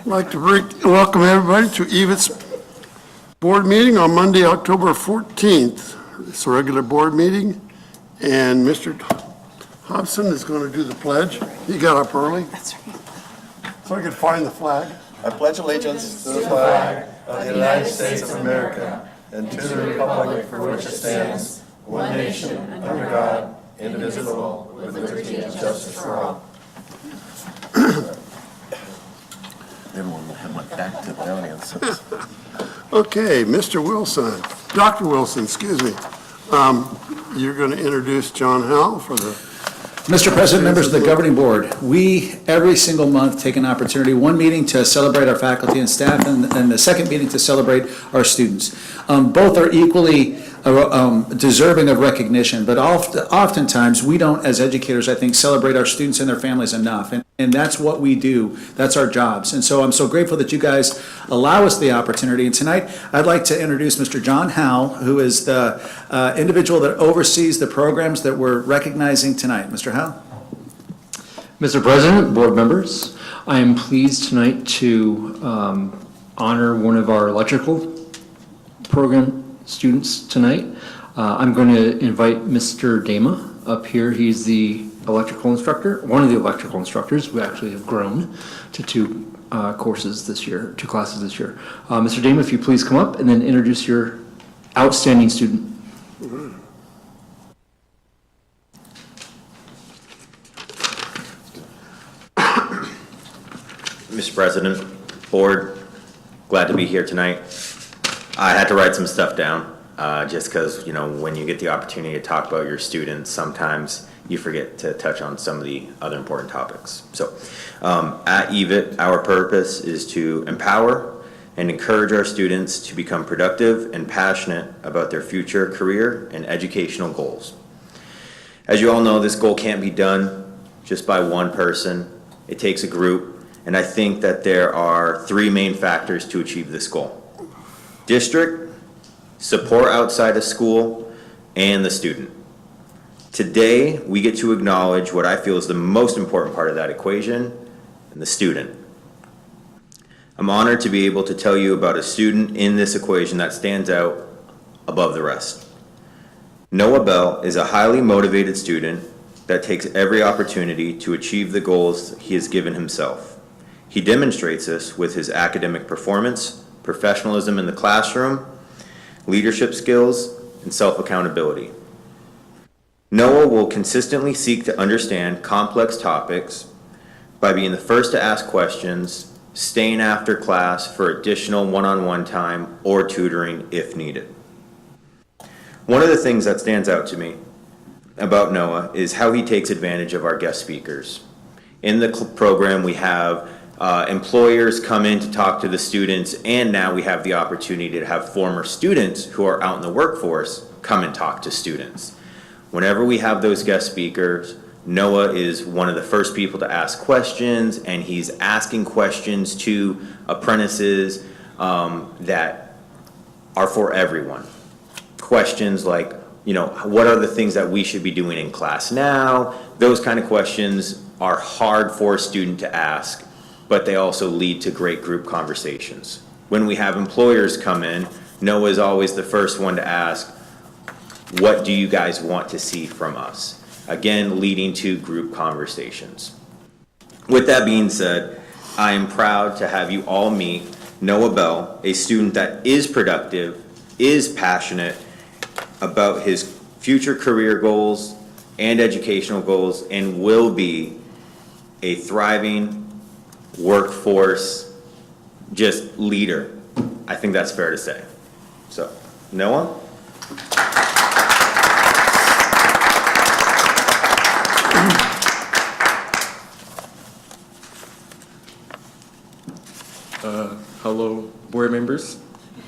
I'd like to welcome everybody to EVIT's board meeting on Monday, October 14th. It's a regular board meeting, and Mr. Hobson is going to do the pledge. He got up early. That's right. So I could find the flag. I pledge allegiance to the flag of the United States of America and to the republic for which it stands, one nation, under God, indivisible, with liberty and justice for all. Everyone went back to the audience. Okay, Mr. Wilson, Dr. Wilson, excuse me. You're going to introduce John Howell for the... Mr. President, members of the governing board, we every single month take an opportunity, one meeting to celebrate our faculty and staff, and the second meeting to celebrate our students. Both are equally deserving of recognition, but oftentimes we don't, as educators, I think, celebrate our students and their families enough, and that's what we do. That's our jobs. And so I'm so grateful that you guys allow us the opportunity. And tonight, I'd like to introduce Mr. John Howell, who is the individual that oversees the programs that we're recognizing tonight. Mr. Howell. Mr. President, board members, I am pleased tonight to honor one of our electrical program students tonight. I'm going to invite Mr. Dama up here. He's the electrical instructor, one of the electrical instructors. We actually have grown to two classes this year. Mr. Dama, if you please come up and then introduce your outstanding student. Mr. President, board, glad to be here tonight. I had to write some stuff down just because, when you get the opportunity to talk about your students, sometimes you forget to touch on some of the other important topics. So at EVIT, our purpose is to empower and encourage our students to become productive and passionate about their future career and educational goals. As you all know, this goal can't be done just by one person. It takes a group. And I think that there are three main factors to achieve this goal: district, support outside of school, and the student. Today, we get to acknowledge what I feel is the most important part of that equation, and the student. I'm honored to be able to tell you about a student in this equation that stands out above the rest. Noah Bell is a highly motivated student that takes every opportunity to achieve the goals he has given himself. He demonstrates this with his academic performance, professionalism in the classroom, leadership skills, and self-accountability. Noah will consistently seek to understand complex topics by being the first to ask questions, staying after class for additional one-on-one time or tutoring if needed. One of the things that stands out to me about Noah is how he takes advantage of our guest speakers. In the program, we have employers come in to talk to the students, and now we have the opportunity to have former students who are out in the workforce come and talk to students. Whenever we have those guest speakers, Noah is one of the first people to ask questions, and he's asking questions to apprentices that are for everyone. Questions like, what are the things that we should be doing in class now? Those kind of questions are hard for a student to ask, but they also lead to great group conversations. When we have employers come in, Noah is always the first one to ask, what do you guys want to see from us? Again, leading to group conversations. With that being said, I am proud to have you all meet Noah Bell, a student that is productive, is passionate about his future career goals and educational goals, and will be a thriving workforce just leader. I think that's fair to say. So, Noah? Hello, board members.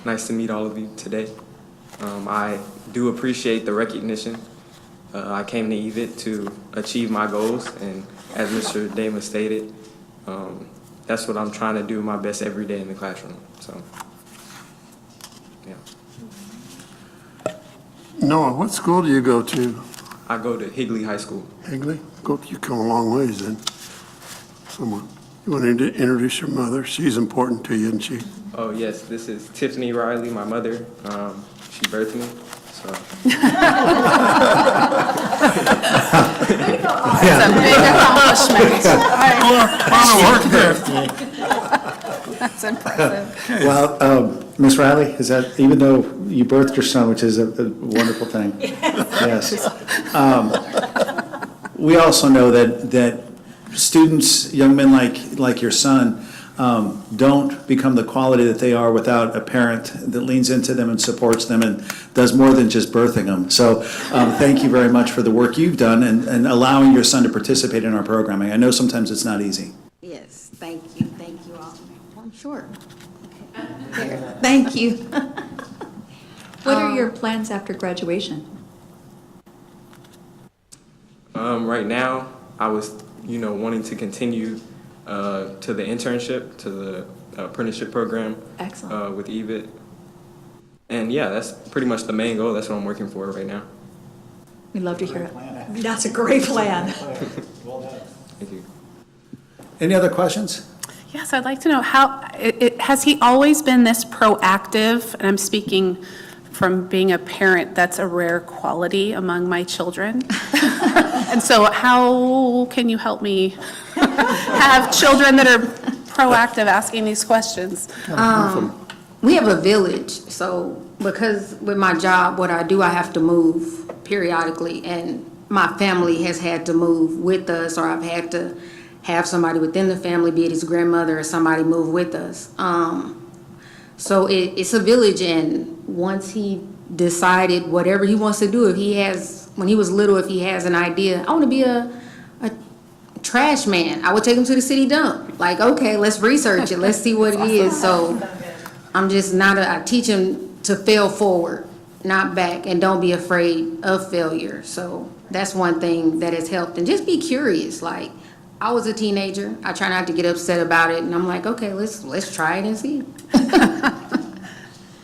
Nice to meet all of you today. I do appreciate the recognition. I came to EVIT to achieve my goals, and as Mr. Dama stated, that's what I'm trying to do my best every day in the classroom. So, yeah. Noah, what school do you go to? I go to Higley High School. Higley? You come a long ways then, somewhat. You want to introduce your mother? She's important to you, isn't she? Oh, yes, this is Tiffany Riley, my mother. She birthed me, so. It's a big accomplishment. That's impressive. Well, Ms. Riley, is that, even though you birthed your son, which is a wonderful thing. Yes. We also know that students, young men like your son, don't become the quality that they are without a parent that leans into them and supports them and does more than just birthing them. So thank you very much for the work you've done and allowing your son to participate in our programming. I know sometimes it's not easy. Yes, thank you all. I'm short. Okay. There. Thank you. What are your plans after graduation? Right now, I was, wanting to continue to the internship, to the apprenticeship program. Excellent. With EVIT. And yeah, that's pretty much the main goal. That's what I'm working for right now. We'd love to hear it. That's a great plan. Thank you. Any other questions? Yes, I'd like to know has he always been this proactive? And I'm speaking from being a parent, that's a rare quality among my children. And so how can you help me have children that are proactive asking these questions? We have a village, so because with my job, what I do, I have to move periodically, and my family has had to move with us, or I've had to have somebody within the family, be it his grandmother or somebody, move with us. So it's a village, and once he decided whatever he wants to do, when he was little, if he has an idea, I want to be a trash man, I would take him to the city dump. Like, okay, let's research it, let's see what it is. So I'm just I teach him to fail forward, not back, and don't be afraid of failure. So that's one thing that has helped. And just be curious. Like, I was a teenager, I try not to get upset about it, and I'm like, okay, let's try it and see.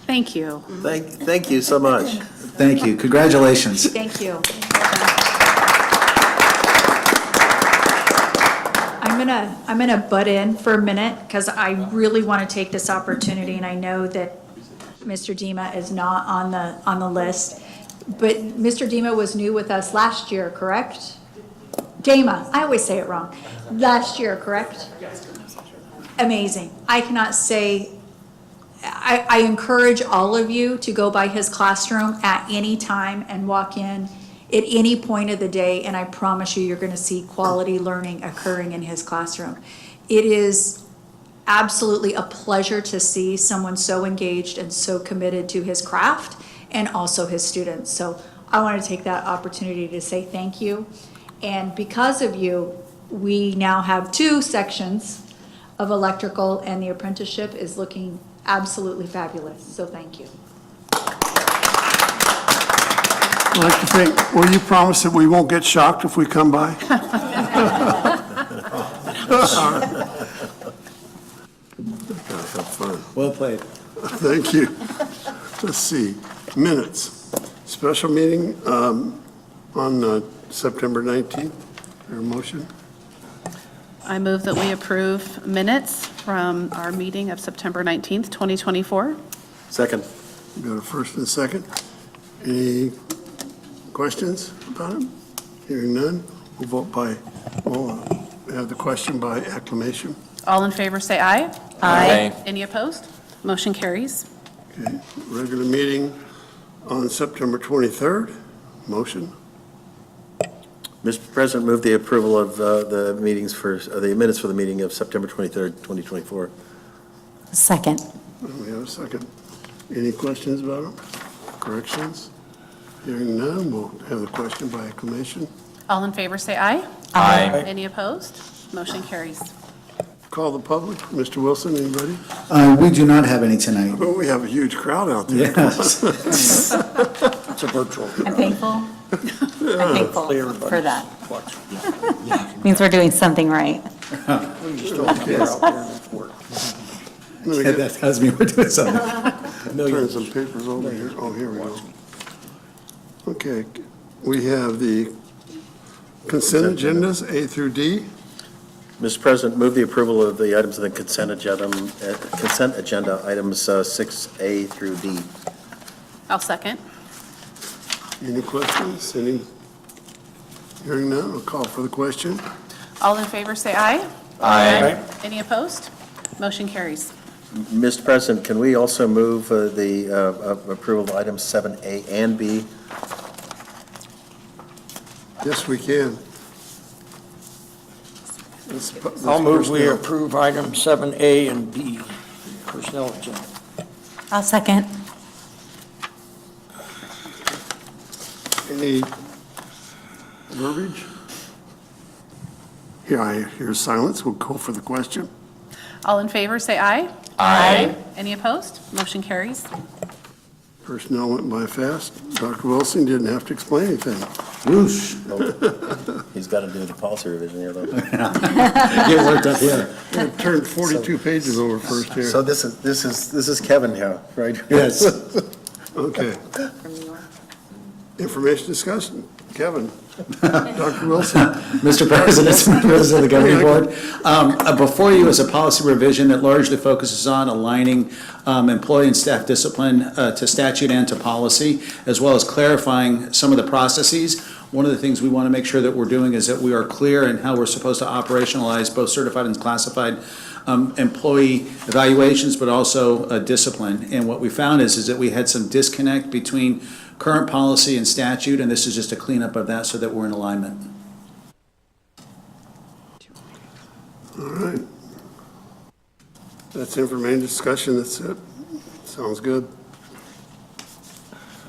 Thank you. Thank you so much. Thank you. Congratulations. Thank you. I'm gonna butt in for a minute because I really want to take this opportunity, and I know that Mr. Dima is not on the list, but Mr. Dima was new with us last year, correct? Dama, I always say it wrong. Last year, correct? Amazing. I cannot say. I encourage all of you to go by his classroom at any time and walk in at any point of the day, and I promise you're going to see quality learning occurring in his classroom. It is absolutely a pleasure to see someone so engaged and so committed to his craft and also his students. So I want to take that opportunity to say thank you. And because of you, we now have 2 sections of electrical, and the apprenticeship is looking absolutely fabulous. So thank you. I'd like to think, will you promise that we won't get shocked if we come by? Have fun. Well played. Thank you. Let's see, minutes. Special meeting on September 19th. Your motion? I move that we approve minutes from our meeting of September 19th, 2024. Second. We got a first and a second. Any questions about it? Hearing none, we'll have the question by acclamation. All in favor, say aye. Aye. Any opposed? Motion carries. Okay, regular meeting on September 23rd. Motion? Mr. President, move the approval of the minutes for the meeting of September 23rd, 2024. Second. We have a second. Any questions about them? Corrections? Hearing none, we'll have the question by acclamation. All in favor, say aye. Aye. Any opposed? Motion carries. Call the public. Mr. Wilson, anybody? We do not have any tonight. Oh, we have a huge crowd out there. Yes. It's a virtual. I'm thankful. I'm thankful for that. Means we're doing something right. Yeah, that tells me we're doing something. Turn some papers over here. Oh, here we go. Okay, we have the consent agendas, A through D. Mr. President, move the approval of the items of the consent agenda, items 6A through D. I'll second. Any questions? Hearing none, I'll call for the question. All in favor, say aye. Aye. Any opposed? Motion carries. Mr. President, can we also move the approval of items 7A and B? Yes, we can. I'll move we approve items 7A and B, personnel agenda. I'll second. Any verbiage? Here, I hear silence. We'll call for the question. All in favor, say aye. Aye. Any opposed? Motion carries. Personnel went by fast. Dr. Wilson didn't have to explain anything. Whoosh. He's got to do the policy revision here, though. Get worked up here. It turned 42 pages over first here. So this is Kevin here, right? Yes. Okay. Information discussion. Kevin. Dr. Wilson. Mr. President, members of the governing board, before you is a policy revision that largely focuses on aligning employee and staff discipline to statute and to policy, as well as clarifying some of the processes. One of the things we want to make sure that we're doing is that we are clear in how we're supposed to operationalize both certified and classified employee evaluations, but also discipline. And what we found is that we had some disconnect between current policy and statute, and this is just a cleanup of that so that we're in alignment. All right. That's information discussion. That's it. Sounds good.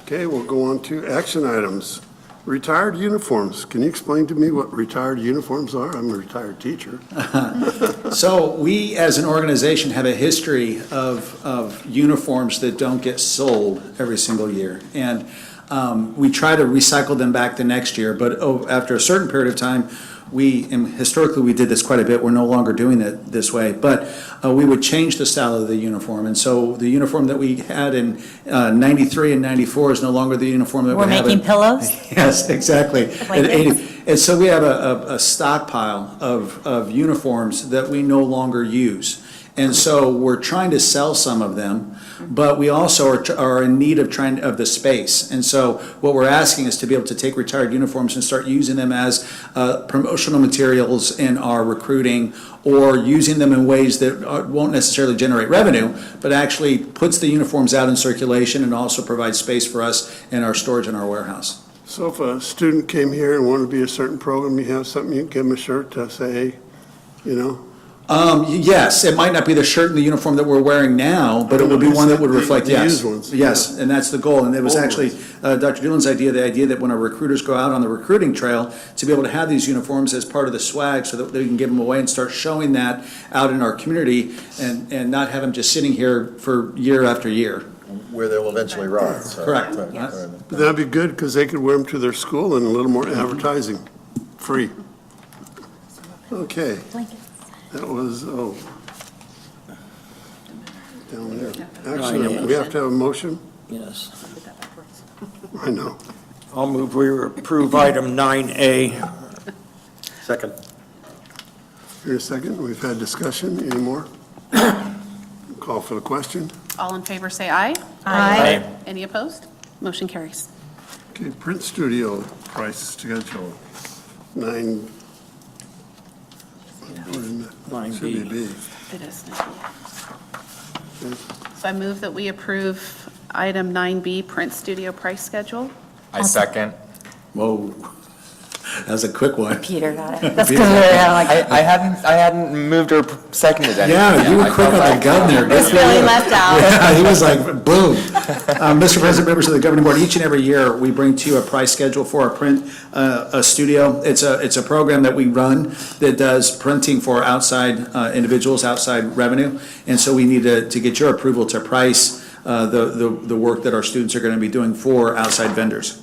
Okay, we'll go on to action items. Retired uniforms. Can you explain to me what retired uniforms are? I'm a retired teacher. So we, as an organization, have a history of uniforms that don't get sold every single year. And we try to recycle them back the next year, but after a certain period of time, and historically we did this quite a bit, we're no longer doing it this way, but we would change the style of the uniform. And so the uniform that we had in 93 and 94 is no longer the uniform that We're we have. making pillows? Yes, exactly. Like At 80 And so we have a stockpile of uniforms that we no longer use. And so we're trying to sell some of them, but we also are in need of the space. And so what we're asking is to be able to take retired uniforms and start using them as promotional materials in our recruiting, or using them in ways that won't necessarily generate revenue, but actually puts the uniforms out in circulation and also provides space for us in our storage in our warehouse. So if a student came here and wanted to be a certain program, you have something, you can give them a shirt to say, hey, you know? Yes, it might not be the shirt and the uniform that we're wearing now, but it would be one that would reflect, The yes. used ones, Yes, and that's the goal. And it was Old actually Dr. Doolin's idea, the idea that when our recruiters go out on the recruiting trail, to be able to have these uniforms as part of the swag so that they can give them away and start showing that out in our community, and not have them just sitting here for year after year. Where they'll eventually rot. So- Correct. Right, Yes. right. But that'd be good, because they could wear them to their school and a little more advertising, free. Okay, that was, down there. Actually, we have to have a motion? Yes. I know. I'll move we approve item 9A. Second. Here a second, we've had discussion, any more? Call for the question. All in favor, say aye. Aye. Any opposed? Motion carries. Okay, print studio price schedule, 9. Should be B. It is. So I move that we approve item 9B, print studio price schedule. I second. Whoa, that was a quick one. Peter got it. That's because we're like, I hadn't moved or seconded anything. Yeah, you were I quick felt on the like- gun there. Good it's for really you. left out. Yeah, he was like, boom. Mr. President, members of the governing board, each and every year, we bring to you a price schedule for our print studio. It's a program that we run that does printing for outside individuals, outside revenue. And so we need to get your approval to price the work that our students are going to be doing for outside vendors.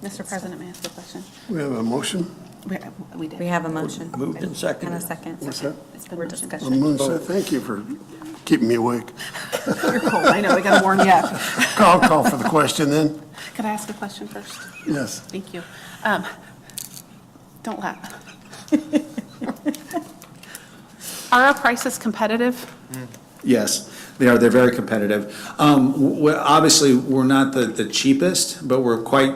Mr. President, may I ask a question? We have a motion? We did. We have a motion. Moved and And a seconded. second. What's that? It's been We're motioned. discussing. A motion. Thank you for keeping me awake. You're cold, I know, we gotta warm you up. I'll call for the question then. Could I ask a question first? Yes. Thank you. Don't laugh. Are our prices competitive? Yes, they are. They're very competitive. Obviously, we're not the cheapest, but we're quite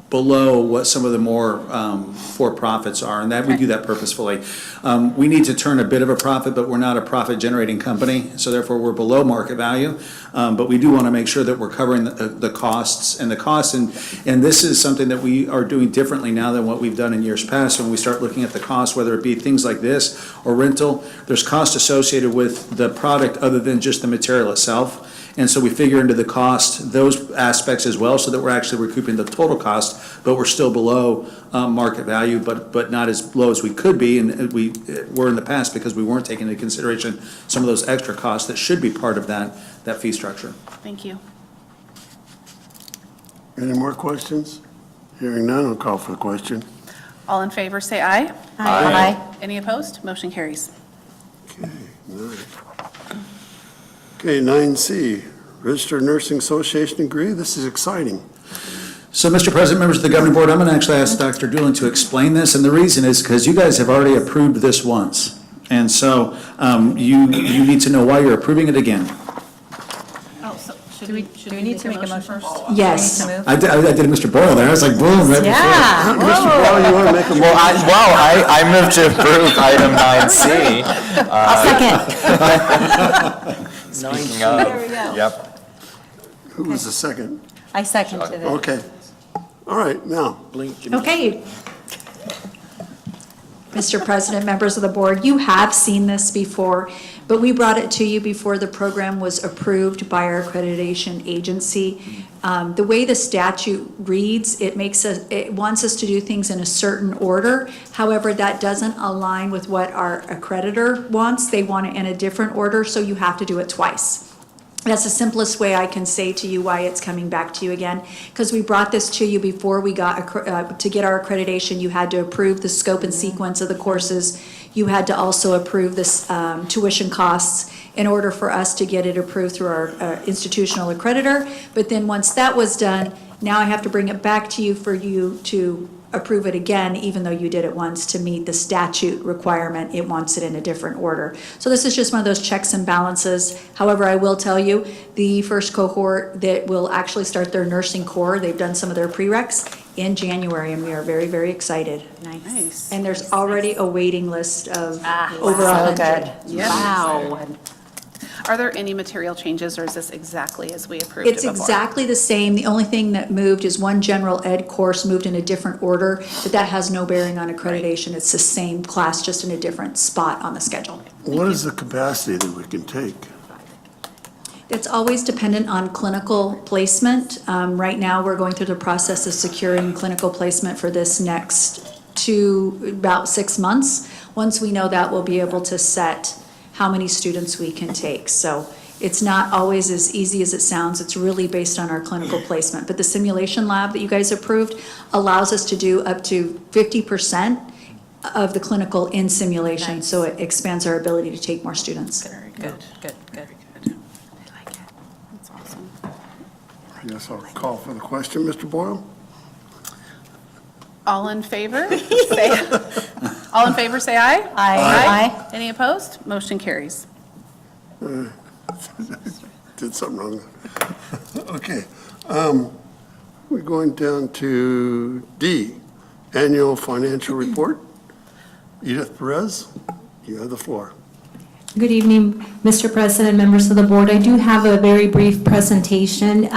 below what some of the more for-profits are, and that we do that purposefully. We need to turn a bit of a profit, but we're not a profit-generating company, so therefore we're below market value. But we do want to make sure that we're covering the costs, and this is something that we are doing differently now than what we've done in years past. When we start looking at the costs, whether it be things like this or rental, there's cost associated with the product other than just the material itself. And so we figure into the cost those aspects as well, so that we're actually recouping the total cost, but we're still below market value, but not as low as we could be, and we were in the past because we weren't taking into consideration some of those extra costs that should be part of that fee structure. Thank you. Any more questions? Hearing none, I'll call for the question. All in favor, say aye. Aye. Any opposed? Motion carries. Okay, 9C, Registered Nursing Association agree. This is exciting. So, Mr. President, members of the governing board, I'm going to actually ask Dr. Doolin to explain this, and the reason is because you guys have already approved this once. And so you need to know why you're approving it again. Oh, so Do we need to make a motion first? Yes. Do we need to move? I did Mr. Boyle there. I was like, boom, right before. Yeah. Mr. Brown, you want to make a motion? I move to approve item 9C. Second. Speaking of, There we go. yep. Who was the second? I seconded it. Okay. All right, now, Okay. Mr. President, members of the board, you have seen this before, but we brought it to you before the program was approved by our accreditation agency. The way the statute reads, it wants us to do things in a certain order. However, that doesn't align with what our accreditor wants. They want it in a different order, so you have to do it twice. That's the simplest way I can say to you why it's coming back to you again, because we brought this to you before we got, to get our accreditation, you had to approve the scope and sequence of the courses. You had to also approve this tuition costs in order for us to get it approved through our institutional accreditor. But then once that was done, now I have to bring it back to you for you to approve it again, even though you did it once to meet the statute requirement. It wants it in a different order. So this is just one of those checks and balances. However, I will tell you, the first cohort that will actually start their nursing core, they've done some of their prereqs in January, and we are very, very excited. Nice. And there's already a waiting list of over So 100. good. Yes. Wow. Are there any material changes, or is this exactly as we approved it It's before? exactly the same. The only thing that moved is one general ed course moved in a different order, but that has no bearing on accreditation. It's the same class, just in a different spot on the schedule. what is the capacity that we can take? It's always dependent on clinical placement. Right now, we're going through the process of securing clinical placement for this next about 6 months. Once we know that, we'll be able to set how many students we can take. So it's not always as easy as it sounds. It's really based on our clinical placement. But the simulation lab that you guys approved allows us to do up to 50% of the clinical in simulation. So it expands our ability to take more students. Very Good, good. good. I like it. That's awesome. I guess I'll call for the question, Mr. Boyle. All in favor? Say aye. Aye. Any opposed? Motion carries. Did something wrong. Okay. We're going down to D, Annual Financial Report. Edith Perez, you have the floor. Good evening, Mr. President, members of the board. I do have a very brief presentation.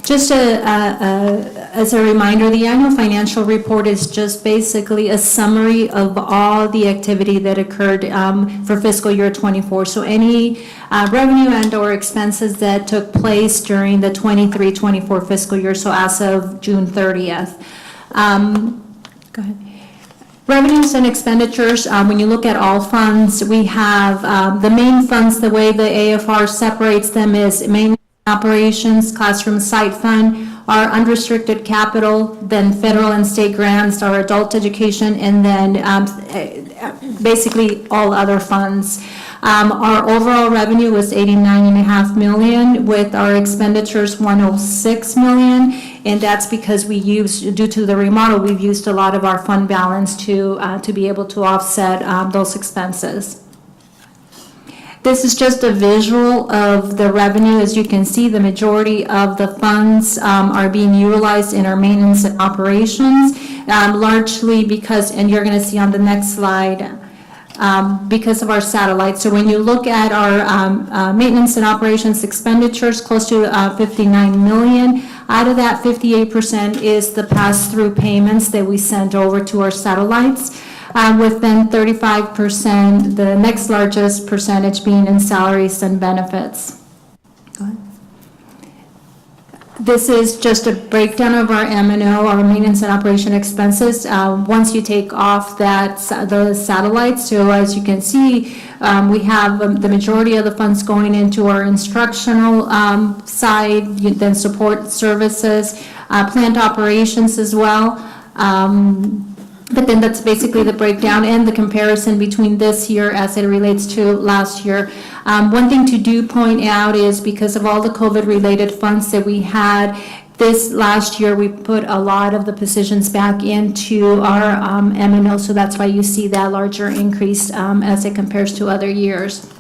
Just as a reminder, the annual financial report is just basically a summary of all the activity that occurred for fiscal year '24. So any revenue and/or expenses that took place during the '23-24 fiscal year, so as of June 30th. Go ahead. Revenues and expenditures, when you look at all funds, we have the main funds, the way the AFR separates them is main operations, classroom site fund, our unrestricted capital, then federal and state grants, our adult education, and then basically all other funds. Our overall revenue was 89.5 million, with our expenditures 106 million, and that's because we used, due to the remodel, we've used a lot of our fund balance to be able to offset those expenses. This is just a visual of the revenue. As you can see, the majority of the funds are being utilized in our maintenance and operations, largely because, and you're going to see on the next slide, because of our satellites. So when you look at our maintenance and operations expenditures, close to 59 million, out of that 58% is the pass-through payments that we sent over to our satellites, with then 35%, the next largest percentage being in salaries and benefits. Go ahead. This is just a breakdown of our M&O, our maintenance and operation expenses. Once you take off that, the satellites, so as you can see, we have the majority of the funds going into our instructional side, then support services, plant operations as well. But then that's basically the breakdown and the comparison between this year as it relates to last year. One thing to do point out is because of all the COVID-related funds that we had, this last year we put a lot of the positions back into our M&O, so that's why you see that larger increase as it compares to other years.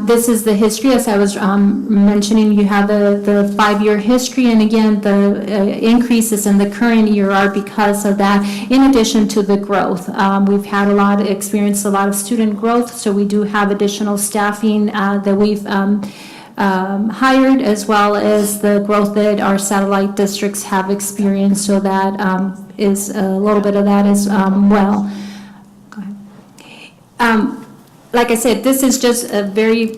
This is the history, as I was mentioning, you have the 5-year history, and again, the increases in the current year are because of that, in addition to the growth. We've had experienced a lot of student growth, so we do have additional staffing that we've hired, as well as the growth that our satellite districts have experienced, so that is a little bit of that as well. Go ahead. Like I said, this is just a very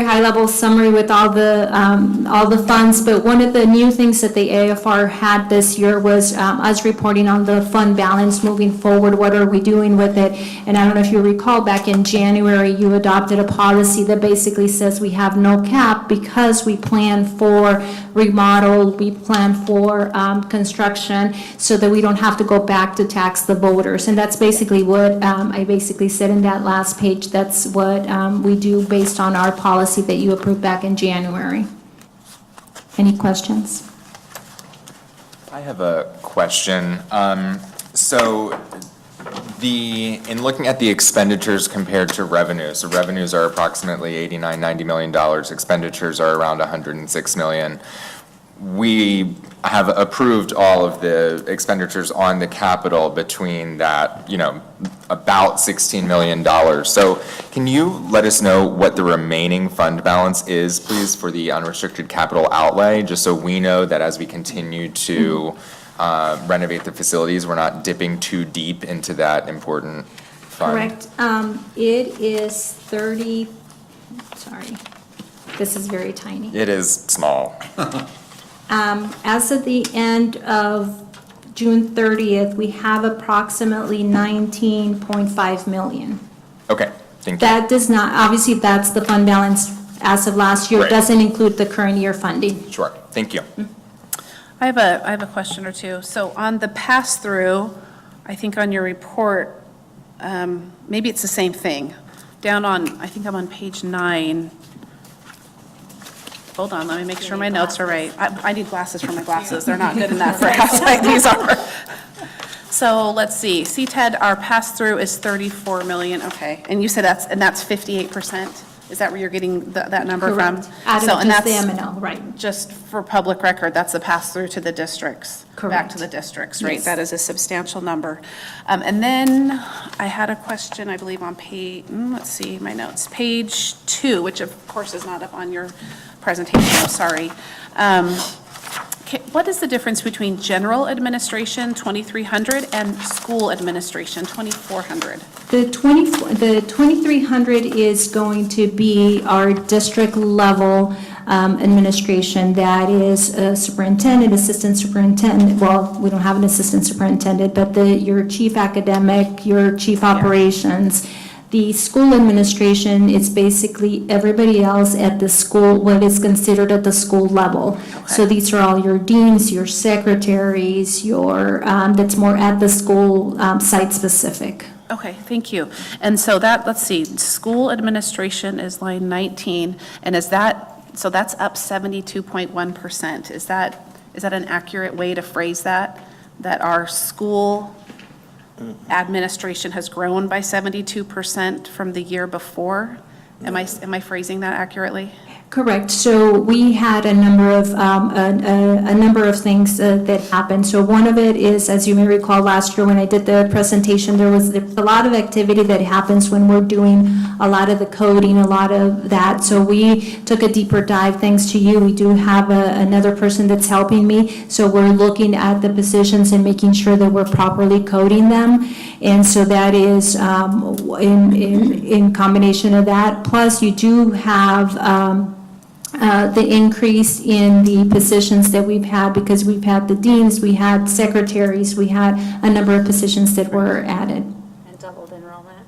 high-level summary with all the funds, but one of the new things that the AFR had this year was us reporting on the fund balance moving forward. What are we doing with it? And I don't know if you recall, back in January, you adopted a policy that basically says we have no cap because we plan for remodel, we plan for construction, so that we don't have to go back to tax the voters. And that's basically what I basically said in that last page. That's what we do based on our policy that you approved back in January. Any questions? I have a question. In looking at the expenditures compared to revenues, the revenues are approximately $89–90 million. Expenditures are around $106 million. We have approved all of the expenditures on the capital between that, about $16 million. So can you let us know what the remaining fund balance is, please, for the unrestricted capital outlay, just so we know that as we continue to renovate the facilities, we're not dipping too deep into that important fund? Correct. It is 30, sorry, this is very tiny. It is small. As of the end of June 30th, we have approximately 19.5 million. Okay, thank you. That does not, obviously, that's the fund balance as of last year. It Right. doesn't include the current year funding. Sure, thank you. I have a question or two. So on the pass-through, I think on your report, maybe it's the same thing. Down on, I think I'm on page 9. Hold on, let me make sure my notes are right. I need glasses for my glasses. They're not good enough for outside. These are. So let's see. CTED, our pass-through is 34 million. Okay. And you said that's 58%? Is that where you're getting that number from? Correct. Out So, of and just the that's M&O, right. just for public record, that's the pass-through to the districts. Back Correct. to the districts, right? Yes. That is a substantial number. And then I had a question, I believe, on page, let's see, my notes, page 2, which of course is not up on your presentation, I'm sorry. What is the difference between general administration, 2,300, and school administration, 2,400? The 2,300 is going to be our district level administration. That is a superintendent, assistant superintendent. Well, we don't have an assistant superintendent, but your chief academic, your chief operations. The school administration is basically everybody else at the school, what is considered at the school level. So these are all your deans, your secretaries, that's more at the school, site specific. Okay, thank you. And so that, let's see, school administration is line 19, and so that's up 72.1%. Is that an accurate way to phrase that? That our school administration has grown by 72% from the year before? Am I phrasing that accurately? Correct. So we had a number of things that happened. So one of it is, as you may recall, last year when I did the presentation, there was a lot of activity that happens when we're doing a lot of the coding, a lot of that. So we took a deeper dive, thanks to you. We do have another person that's helping me. So we're looking at the positions and making sure that we're properly coding them. And so that is in combination of that. Plus, you do have the increase in the positions that we've had, because we've had the deans, we had secretaries, we had a number of positions that were added. And doubled enrollment.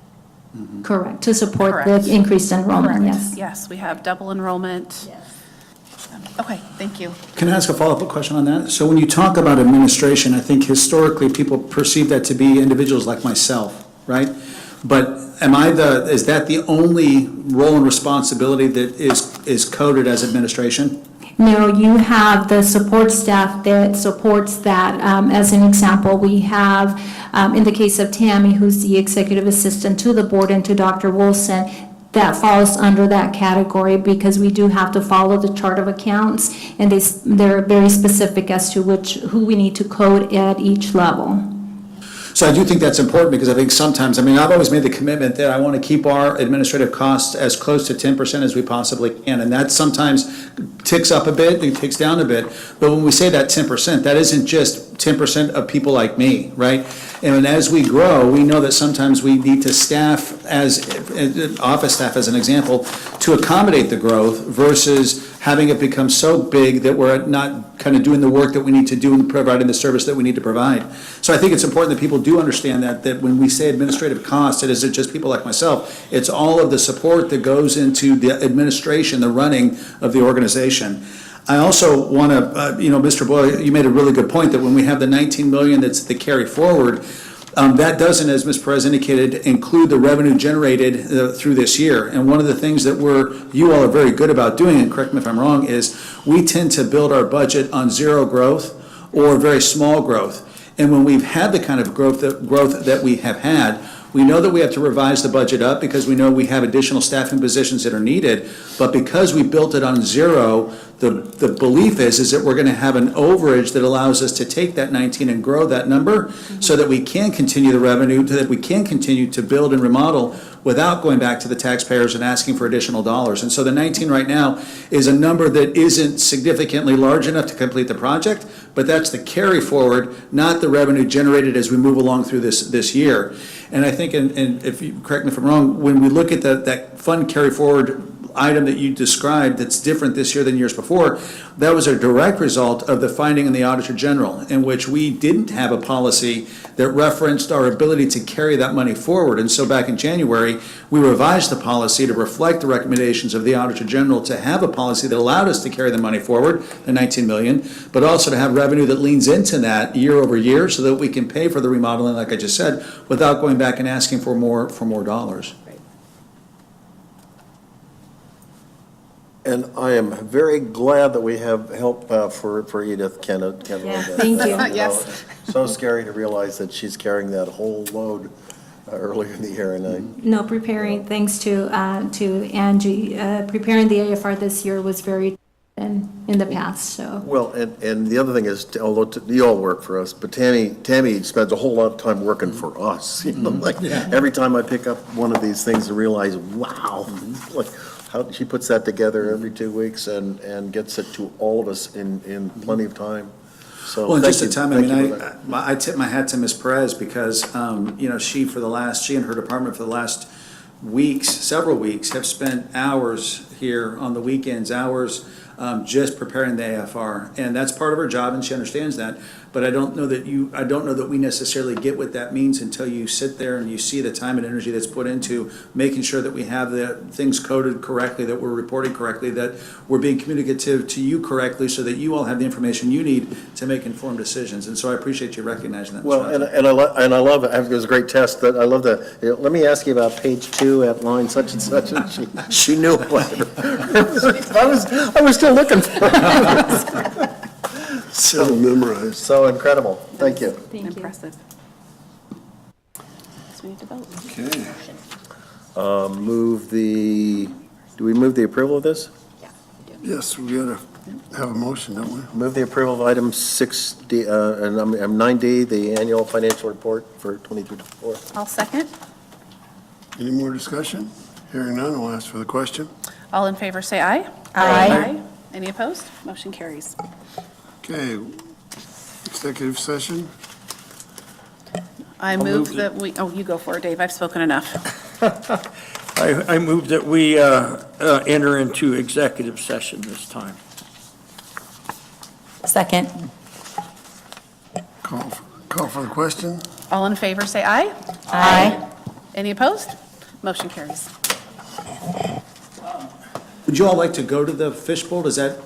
Correct, to support Correct. the increased enrollment, Correct. yes. Yes, we have double enrollment. Okay, thank you. Can I ask a follow-up question on that? So when you talk about administration, I think historically people perceive that to be individuals like myself, right? But is that the only role and responsibility that is coded as administration? No, you have the support staff that supports that. As an example, we have, in the case of Tammy, who's the executive assistant to the board, and to Dr. Wilson, that falls under that category, because we do have to follow the chart of accounts, and they're very specific as to who we need to code at each level. So I do think that's important, because I think sometimes, I've always made the commitment that I want to keep our administrative costs as close to 10% as we possibly can. And that sometimes ticks up a bit, it ticks down a bit. But when we say that 10%, that isn't just 10% of people like me, right? And as we grow, we know that sometimes we need to staff, as office staff as an example, to accommodate the growth versus having it become so big that we're not kind of doing the work that we need to do and providing the service that we need to provide. So I think it's important that people do understand that when we say administrative costs, it isn't just people like myself. It's all of the support that goes into the administration, the running of the organization. I also want to, Mr. Boyle, you made a really good point that when we have the 19 million that's the carry forward, that doesn't, as Ms. Perez indicated, include the revenue generated through this year. And one of the things that you all are very good about doing, and correct me if I'm wrong, is we tend to build our budget on zero growth or very small growth. And when we've had the kind of growth that we have had, we know that we have to revise the budget up because we know we have additional staffing positions that are needed. But because we built it on zero, the belief is that we're going to have an overage that allows us to take that 19 and grow that number so that we can continue the revenue, so that we can continue to build and remodel without going back to the taxpayers and asking for additional dollars. And so the 19 right now is a number that isn't significantly large enough to complete the project, but that's the carry forward, not the revenue generated as we move along through this year. And I think, and if you correct me if I'm wrong, when we look at that fund carry forward item that you described that's different this year than years before, that was a direct result of the finding in the Auditor General, in which we didn't have a policy that referenced our ability to carry that money forward. And so back in January, we revised the policy to reflect the recommendations of the Auditor General to have a policy that allowed us to carry the money forward, the 19 million, but also to have revenue that leans into that year over year so that we can pay for the remodeling, like I just said, without going back and asking for more dollars. And I am very glad that we have help for Edith Kennedy. Thank you. Yes. So scary to realize that she's carrying that whole load earlier in the year, and No, thanks to Angie, preparing the AFR this year was very in the past, so. well, and the other thing is, although you all work for us, but Tammy spends a whole lot of time working for us. Every time I pick up one of these things, I realize, wow, like how she puts that together every 2 weeks and gets it to all of us in plenty of time. So Well, and thank just the you. time, Thank you for that. I tip my hat to Ms. Perez because, she and her department for the last several weeks, have spent hours here on the weekends, just preparing the AFR. And that's part of her job, and she understands that. but I don't know that we necessarily get what that means until you sit there and you see the time and energy that's put into making sure that we have the things coded correctly, that we're reporting correctly, that we're being communicative to you correctly, so that you all have the information you need to make informed decisions. And so I appreciate you recognizing that, Mr. Well, Hudson. and I love it, it was a great test, that, I love the, let me ask you about page 2 at line such and such, and she knew it. I was still looking for it. Still memorized. So incredible, thank you. Impressive. So we need to vote. Okay. Do we move the approval of this? Yes, we gotta have a motion, don't we? Move the approval of item 6D, and 9D, the annual financial report for 23-24. I'll second. Any more discussion? Hearing none, I'll ask for the question. All in favor, say aye. Aye. Any opposed? Motion carries. Okay, executive session. I move that we, oh, you go for it, Dave. I've spoken enough. I move that we enter into executive session this time. Second. Call for the question. All in favor, say aye. Aye. Any opposed? Motion carries. Would you all like to go to the fishbowl? Does that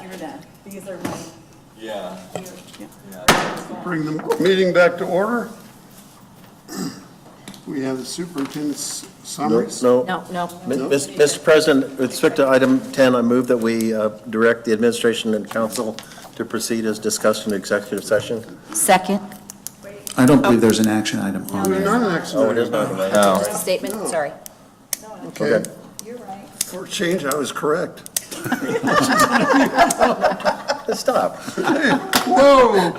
You're done. These are my. Yeah. Bring the meeting back to order. We have the superintendent's summaries. No. Mr. President, with respect to item 10, I move that we direct the administration and council to proceed as discussed in executive session. Second. I don't believe there's an action item on We're there. not an action Oh, it is item. not. No. Just a statement, sorry. Okay. For a change, I was correct. Stop. Whoa!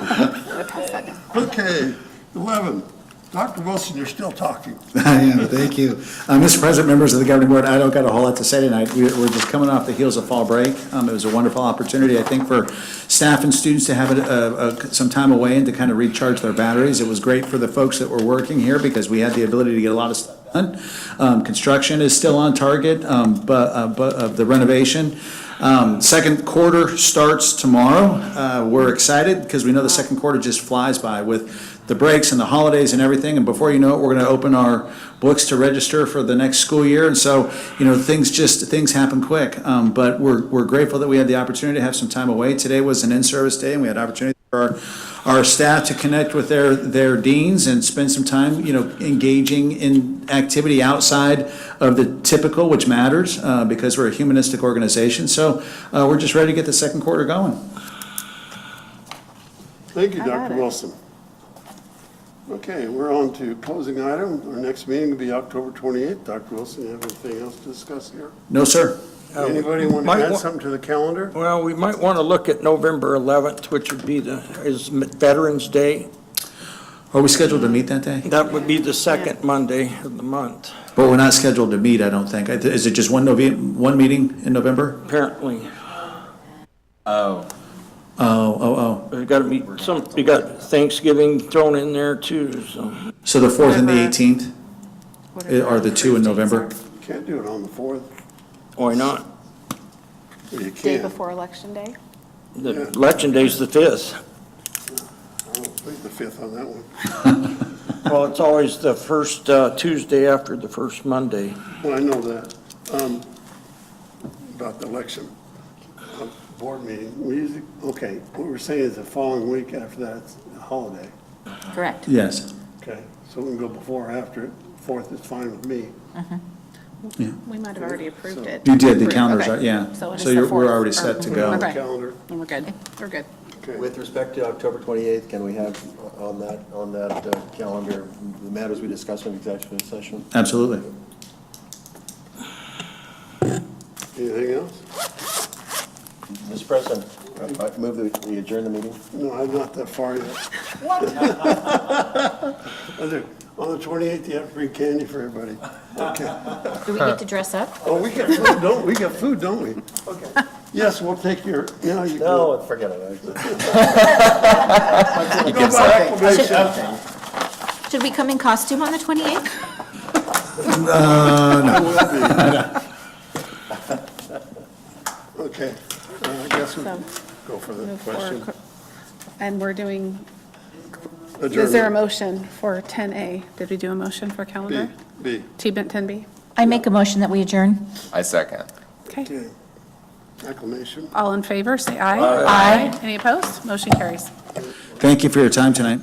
Okay, 11. Dr. Wilson, you're still talking. I am, thank you. Mr. President, members of the governing board, I don't got a whole lot to say tonight. We're just coming off the heels of fall break. It was a wonderful opportunity, I think, for staff and students to have some time away and to kind of recharge their batteries. It was great for the folks that were working here because we had the ability to get a lot of stuff done. Construction is still on target, but of the renovation. Second quarter starts tomorrow. We're excited because we know the second quarter just flies by with the breaks and the holidays and everything, and before you know it, we're going to open our books to register for the next school year, and so, things happen quick, but we're grateful that we had the opportunity to have some time away. Today was an in-service day, and we had opportunity for our staff to connect with their deans and spend some time, engaging in activity outside of the typical, which matters, because we're a humanistic organization, so we're just ready to get the second quarter going. Thank you, Dr. Wilson. Okay, we're on to closing item. Our next meeting will be October 28th. Dr. Wilson, you have anything else to discuss here? No, sir. Anybody want to add something to the calendar? Well, we might want to look at November 11th, which would be is Veterans Day. Are we scheduled to meet that day? That would be the second Monday of the month, But we're not scheduled to meet, I don't think. Is it just one meeting in November? apparently. Oh. We've got to meet we got Thanksgiving thrown in there too, so. So the 4th and the 18th are the two in November? Can't do it on the 4th. Why not? Well, you Day can. before Election Day? The election day's the 5th. I don't think the 5th on that one. Well, it's always the first Tuesday after the first Monday. Well, I know that. About the election. Board meeting, what we're saying is the following week after that, it's a holiday. Correct. Yes. Okay, so we can go before or after it. 4th is fine with me. We might have already approved it. You did, the calendars, Okay. yeah. So it is So the we're 4th. already set to go. Okay. Calendar. And we're good. We're good. Okay. With respect to October 28th, can we have on that calendar the matters we discussed in executive session? Absolutely. Anything else? Mr. President, I move that we adjourn the meeting. No, I'm not that far yet. On the 28th, you have to bring candy for everybody. Okay. Do we get to dress up? Oh, we get food, don't we? We get food, don't we? Okay. Yes, we'll take your, no, you. No, forget it. He Go gives by up. acclamation. Should we come in costume on the 28th? Okay, I guess we So, go for the move question. forward. And we're doing, is Adjournment. there a motion for 10A? Did we do a motion for calendar? B. T-Bent 10B? I make a motion that we adjourn. I second. Okay. Okay. Acclamation. All in favor, say aye. Aye. Any opposed? Motion carries. Thank you for your time tonight.